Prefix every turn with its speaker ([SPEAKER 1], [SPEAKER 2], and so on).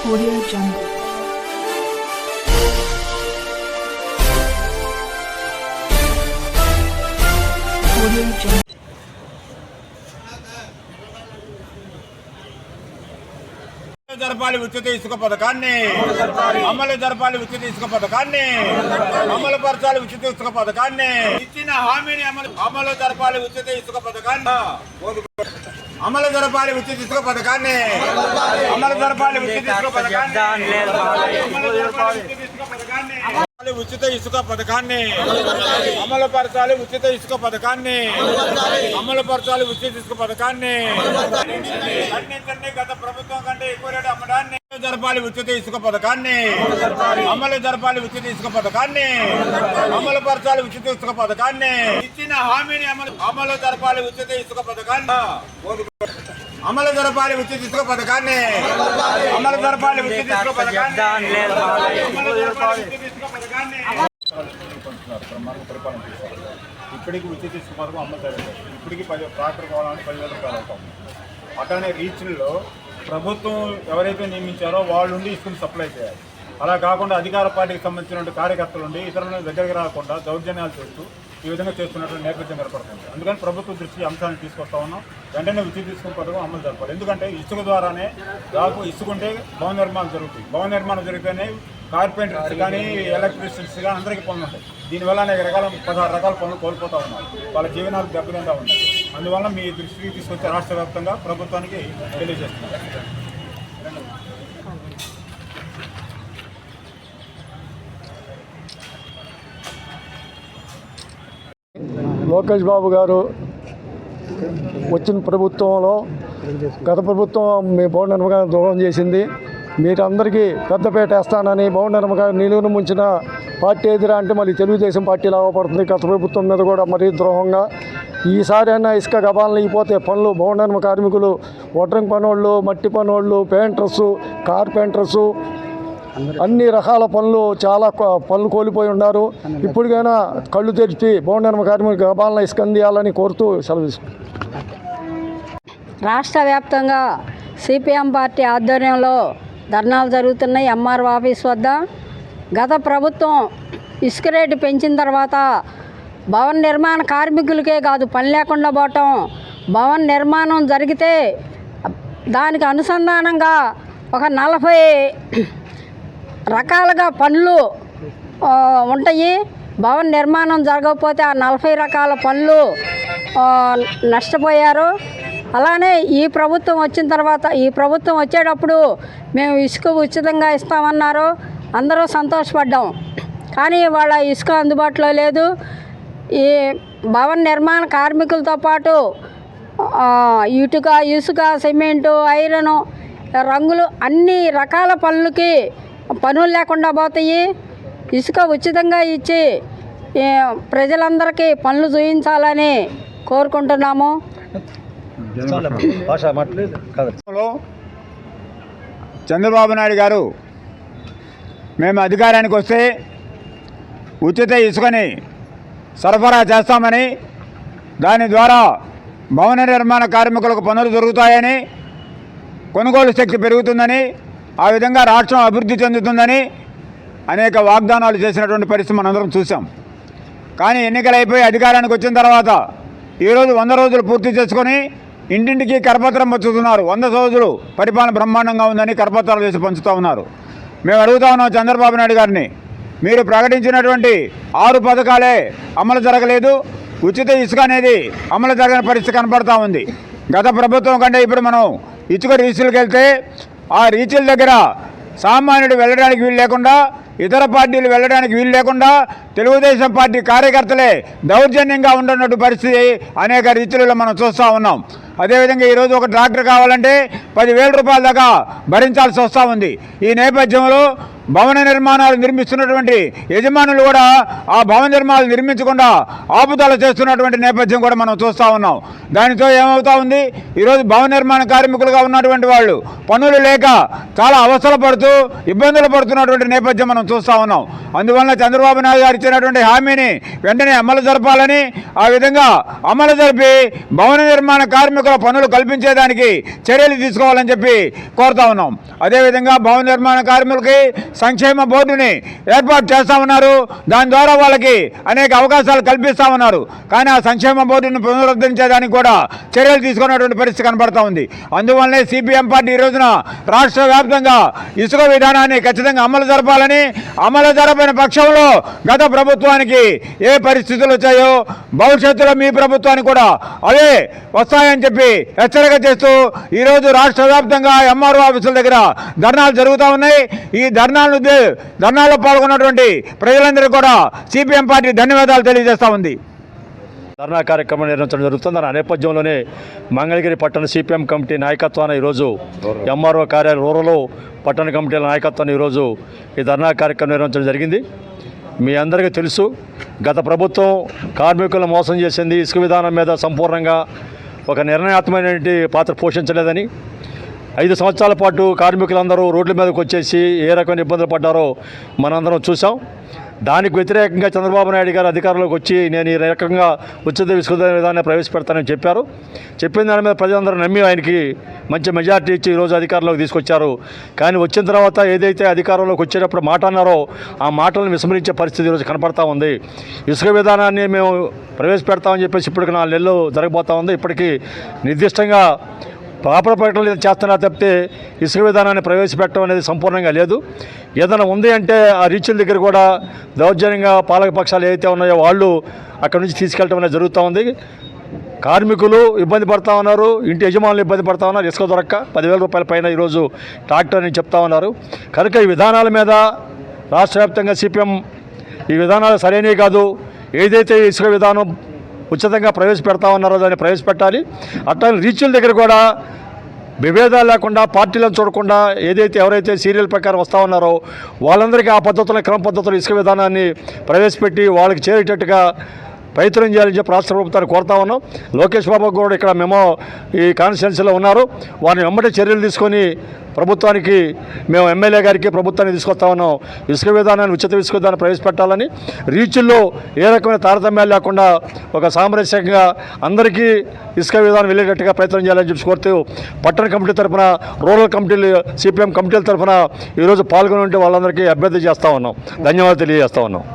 [SPEAKER 1] Audio Jungle. Audio Jungle.
[SPEAKER 2] జరపాలి ఉచిత ఇసుక పథకాన్ని అమలు జరపాలి ఉచిత ఇసుక పథకాన్ని అమలు పరచాలి ఉచిత ఇసుక పథకాన్ని ఇచ్చిన హామీని అమలు జరపాలి ఉచిత ఇసుక పథకాన్ని అమలు జరపాలి ఉచిత ఇసుక పథకాన్ని అమలు జరపాలి ఉచిత ఇసుక పథకాన్ని ఉచిత ఇసుక పథకాన్ని అమలు పరచాలి ఉచిత ఇసుక పథకాన్ని అమలు పరచాలి ఉచిత ఇసుక పథకాన్ని ఖండించండి. గత ప్రభుత్వం కంటే ఎక్కువ రేటు అమ్మడాన్ని జరపాలి ఉచిత ఇసుక పథకాన్ని అమలు జరపాలి ఉచిత ఇసుక పథకాన్ని అమలు పరచాలి ఉచిత ఇసుక పథకాన్ని ఇచ్చిన హామీని అమలు జరపాలి ఉచిత ఇసుక పథకాన్ని అమలు జరపాలి ఉచిత ఇసుక పథకాన్ని అమలు జరపాలి ఉచిత ఇసుక పథకాన్ని పరిపాలన చేశారు. ఇప్పటికి ఉచిత ఇసుక పథకం అమలు జరగలేదు. ఇప్పటికి ట్రాక్టర్ కావాలని 10,000 రూపాయలు అవుతాం. అట్లానే రీచ్ల్లో ప్రభుత్వం ఎవరైతే నియమించారో వాళ్ళు ఉండి ఇసుకను సప్లై చేయాలి. అలా కాకుండా అధికార పార్టీకి సంబంధించిన కార్యకర్తలు ఉండి ఇతరుల దగ్గరికి రాకుండా దౌర్జన్యాలు చేస్తూ ఈ విధంగా చేస్తున్నటువంటి నేపథ్యం కనపడుతుంది. అందుకని ప్రభుత్వ దృష్టి అంశాన్ని తీసుకొస్తా ఉన్నాం. వెంటనే ఉచిత ఇసుక పథకం అమలు జరపాలి. ఎందుకంటే ఇసుక ద్వారానే దాదాపు ఇసుకుంటే భవన నిర్మాణం జరుగుతుంది. భవన నిర్మాణం జరిగితేనే కార్పెంటర్స్ కానీ ఎలక్ట్రీషియన్స్ కానీ అందరికీ పనులు ఉంటాయి. దీనివల్ల అనేక రకాల 16 రకాల పనులు కోల్పోతూ ఉన్నారు. వాళ్ళ జీవనాలు దెబ్బతింటూ ఉన్నాయి. అందువల్ల మీ దృష్టికి తీసుకొచ్చే రాష్ట్ర వ్యాప్తంగా ప్రభుత్వానికి తెలియజేస్తున్నారు.
[SPEAKER 3] లోకేష్ బాబు గారు వచ్చిన ప్రభుత్వంలో గత ప్రభుత్వం మీ భవన నిర్మాణం ద్రోహం చేసింది. మీరందరికీ పెద్దపేట వేస్తానని భవన నిర్మాణం నిలువును ముంచిన పార్టీ ఎదురా అంటే మళ్ళీ తెలుగుదేశం పార్టీ లాభపడుతుంది. గత ప్రభుత్వం మీద కూడా మరీ ద్రోహంగా ఈసారి అయినా ఇసుక గబాలను అయిపోతే పనులు భవన నిర్మాణ కార్మికులు, వడ్రంగి పనోళ్ళు, మట్టి పనోళ్ళు, పెయింటర్సు, కార్పెంటర్సు అన్ని రకాల పనులు చాలా పనులు కోల్పోయి ఉన్నారు. ఇప్పటికైనా కళ్ళు తెరిచి భవన నిర్మాణ కార్మికులకు గబాలను ఇసుక అందియాలని కోరుతూ సెలవు తీసుకుంటాం.
[SPEAKER 4] రాష్ట్ర వ్యాప్తంగా సిపిఎం పార్టీ ఆధ్వర్యంలో ధర్నాలు జరుగుతున్నాయి. ఎంఆర్ఓ ఆఫీస్ వద్ద గత ప్రభుత్వం ఇసుక రేటు పెంచిన తర్వాత భవన నిర్మాణ కార్మికులకే కాదు పని లేకుండా పోవటం, భవన నిర్మాణం జరిగితే దానికి అనుసంధానంగా ఒక 40 రకాలుగా పనులు ఉంటాయి. భవన నిర్మాణం జరగకపోతే ఆ 40 రకాల పనులు నష్టపోయారు. అలానే ఈ ప్రభుత్వం వచ్చిన తర్వాత ఈ ప్రభుత్వం వచ్చేటప్పుడు మేము ఇసుక ఉచితంగా ఇస్తామన్నారు. అందరూ సంతోషపడ్డాం. కానీ వాళ్ళ ఇసుక అందుబాటులో లేదు. ఈ భవన నిర్మాణ కార్మికులతో పాటు ఇసుక, సిమెంటు, ఐరను, రంగులు అన్ని రకాల పనులకి పనులు లేకుండా పోతాయి. ఇసుక ఉచితంగా ఇచ్చి ప్రజలందరికీ పనులు చూపించాలని కోరుకుంటున్నాము.
[SPEAKER 2] చంద్రబాబు నాయుడు గారు మేము అధికారానికి వస్తే ఉచిత ఇసుకని సరఫరా చేస్తామని, దాని ద్వారా భవన నిర్మాణ కార్మికులకు పనులు దొరుకుతాయని, కొనుగోలు శక్తి పెరుగుతుందని, ఆ విధంగా రాష్ట్రం అభివృద్ధి చెందుతుందని అనేక వాగ్దానాలు చేసినటువంటి పరిస్థితి మనందరం చూసాం. కానీ ఎన్నికలైపోయి అధికారానికి వచ్చిన తర్వాత ఈరోజు 100 రోజులు పూర్తి చేసుకొని ఇంటింటికి కరపత్రం పంచుతున్నారు. 100 రోజులు పరిపాలన బ్రహ్మాండంగా ఉందని కరపత్రాలు వేసి పంచుతూ ఉన్నారు. మేము అడుగుతా ఉన్నాం చంద్రబాబు నాయుడు గారిని, మీరు ప్రకటించినటువంటి 6 పథకాలే అమలు జరగలేదు. ఉచిత ఇసుక అనేది అమలు జరగని పరిస్థితి కనపడతా ఉంది. గత ప్రభుత్వం కంటే ఇప్పుడు మనం ఇసుక రీచులకు వెళ్తే ఆ రీచుల దగ్గర సామాన్యుడు వెళ్ళడానికి వీలు లేకుండా, ఇతర పార్టీలు వెళ్ళడానికి వీలు లేకుండా తెలుగుదేశం పార్టీ కార్యకర్తలే దౌర్జన్యంగా ఉంటున్నట్టు పరిస్థితి అనేక రీచులలో మనం చూస్తూ ఉన్నాం. అదేవిధంగా ఈరోజు ఒక ట్రాక్టర్ కావాలంటే 10,000 రూపాయల దాకా భరించాల్సి వస్తూ ఉంది. ఈ నేపథ్యంలో భవన నిర్మాణాలు నిర్మిస్తున్నటువంటి యజమానులు కూడా ఆ భవన నిర్మాణాలు నిర్మించకుండా ఆపుదల చేస్తున్నటువంటి నేపథ్యం కూడా మనం చూస్తూ ఉన్నాం. దానితో ఏమవుతా ఉంది, ఈరోజు భవన నిర్మాణ కార్మికులుగా ఉన్నటువంటి వాళ్ళు పనులు లేక చాలా అవస్థలు పడుతూ ఇబ్బందులు పడుతున్నటువంటి నేపథ్యం మనం చూస్తూ ఉన్నాం. అందువలన చంద్రబాబు నాయుడు గారు ఇచ్చినటువంటి హామీని వెంటనే అమలు జరపాలని, ఆ విధంగా అమలు జరిపి భవన నిర్మాణ కార్మికుల పనులు కల్పించేదానికి చర్యలు తీసుకోవాలని చెప్పి కోరుతా ఉన్నాం. అదేవిధంగా భవన నిర్మాణ కార్మికులకి సంక్షేమ బోర్డుని ఏర్పాటు చేస్తూ ఉన్నారు. దాని ద్వారా వాళ్ళకి అనేక అవకాశాలు కల్పిస్తూ ఉన్నారు. కానీ ఆ సంక్షేమ బోర్డును పునరుద్ధరించేదానికి కూడా చర్యలు తీసుకున్నటువంటి పరిస్థితి కనబడతా ఉంది. అందువల్లనే సిపిఎం పార్టీ ఈ రోజున రాష్ట్ర వ్యాప్తంగా ఇసుక విధానాన్ని ఖచ్చితంగా అమలు జరపాలని, అమలు జరపని పక్షంలో గత ప్రభుత్వానికి ఏ పరిస్థితులు వచ్చాయో భవిష్యత్తులో మీ ప్రభుత్వానికి కూడా అవే వస్తాయని చెప్పి హెచ్చరిక చేస్తూ ఈరోజు రాష్ట్ర వ్యాప్తంగా ఎంఆర్ఓ ఆఫీసుల దగ్గర ధర్నాలు జరుగుతూ ఉన్నాయి. ఈ ధర్నాల్లో పాల్గొన్నటువంటి ప్రజలందరూ కూడా సిపిఎం పార్టీ ధన్యవాదాలు తెలియజేస్తూ ఉంది.
[SPEAKER 5] ధర్నా కార్యక్రమం నిర్వహించడం జరుగుతుంది. ఆ నేపథ్యంలోనే మంగళగిరి పట్టణ సిపిఎం కమిటీ నాయకత్వాన్ని ఈరోజు ఎంఆర్ఓ కార్యాలయం రూరల్ పట్టణ కమిటీల నాయకత్వాన్ని ఈరోజు ఈ ధర్నా కార్యక్రమం నిర్వహించడం జరిగింది. మీ అందరికీ తెలుసు, గత ప్రభుత్వం కార్మికులను మోసం చేసింది, ఇసుక విధానం మీద సంపూర్ణంగా ఒక నిర్ణయాత్మకమైనటువంటి పాత్ర పోషించలేదని, 5 సంవత్సరాల పాటు కార్మికులందరూ రోడ్ల మీదకి వచ్చేసి ఏ రకమైన ఇబ్బందులు పడ్డారో మనందరం చూసాం. దానికి వ్యతిరేకంగా చంద్రబాబు నాయుడు గారు అధికారంలోకి వచ్చి నేను ఈ రకంగా ఉచిత ఇసుక విధానాన్ని ప్రవేశపెడతానని చెప్పారు. చెప్పిన దాని మీద ప్రజలందరూ నమ్మి ఆయనకి మంచి మెజార్టీ ఇచ్చి ఈరోజు అధికారంలోకి తీసుకొచ్చారు. కానీ వచ్చిన తర్వాత ఏదైతే అధికారంలోకి వచ్చేటప్పుడు మాట అన్నారో ఆ మాటలను విస్మరించే పరిస్థితి ఈరోజు కనపడతా ఉంది. ఇసుక విధానాన్ని మేము ప్రవేశపెడతామని చెప్పేసి ఇప్పటికి 4 నెలలు జరగబోతా ఉంది. ఇప్పటికీ నిర్దిష్టంగా ప్రాపర్ ప్రకటనలు చేస్తున్నారు తప్పితే ఇసుక విధానాన్ని ప్రవేశపెట్టడం అనేది సంపూర్ణంగా లేదు. ఏదైనా ఉంది అంటే ఆ రీచ్ల దగ్గర కూడా దౌర్జన్యంగా పాలక పక్షాలు ఏవైతే ఉన్నాయో వాళ్ళు అక్కడి నుంచి తీసుకెళ్ళడం అనేది జరుగుతూ ఉంది. కార్మికులు ఇబ్బంది పడతా ఉన్నారు, ఇంటి యజమానులు ఇబ్బంది పడతా ఉన్నారు. ఇసుక దొరక్క 10,000 రూపాయల పైన ఈరోజు ట్రాక్టర్ అని చెప్తా ఉన్నారు. కనుక ఈ విధానాల మీద రాష్ట్ర వ్యాప్తంగా సిపిఎం ఈ విధానాలు సరైనవి కాదు, ఏదైతే ఇసుక విధానం ఉచితంగా ప్రవేశపెడతా ఉన్నారో దాన్ని ప్రవేశపెట్టాలి. అట్లానే రీచ్ల దగ్గర కూడా విభేదాలు లేకుండా పార్టీలను చూడకుండా ఏదైతే ఎవరైతే సీరియల్ ప్రకారం వస్తూ ఉన్నారో వాళ్ళందరికీ ఆ పద్ధతుల్లో క్రమ పద్ధతులు ఇసుక విధానాన్ని ప్రవేశపెట్టి వాళ్ళకి చేరేటట్టుగా ప్రయత్నం చేయాలని చెప్పి రాష్ట్ర ప్రభుత్వాన్ని కోరుతా ఉన్నాం. లోకేష్ బాబు కూడా ఇక్కడ మేము ఈ కాన్స్టిట్యున్సీలో ఉన్నారు, వారిని వెంబడి చర్యలు తీసుకొని ప్రభుత్వానికి మేము ఎమ్మెల్యే గారికి ప్రభుత్వాన్ని తీసుకొస్తా ఉన్నాం. ఇసుక విధానాన్ని ఉచిత ఇసుక విధానాన్ని ప్రవేశపెట్టాలని, రీచుల్లో ఏ రకమైన తారతమ్యాలు లేకుండా ఒక సామరస్యంగా అందరికీ ఇసుక విధానం వెళ్ళేటట్టుగా ప్రయత్నం చేయాలని చెప్పి కోరుతూ పట్టణ కమిటీ తరఫున రూరల్ కమిటీలు సిపిఎం కమిటీల తరఫున ఈరోజు పాల్గొని ఉంటే వాళ్ళందరికీ అభ్యర్థి చేస్తూ ఉన్నాం. ధన్యవాదాలు తెలియజేస్తూ ఉన్నాం.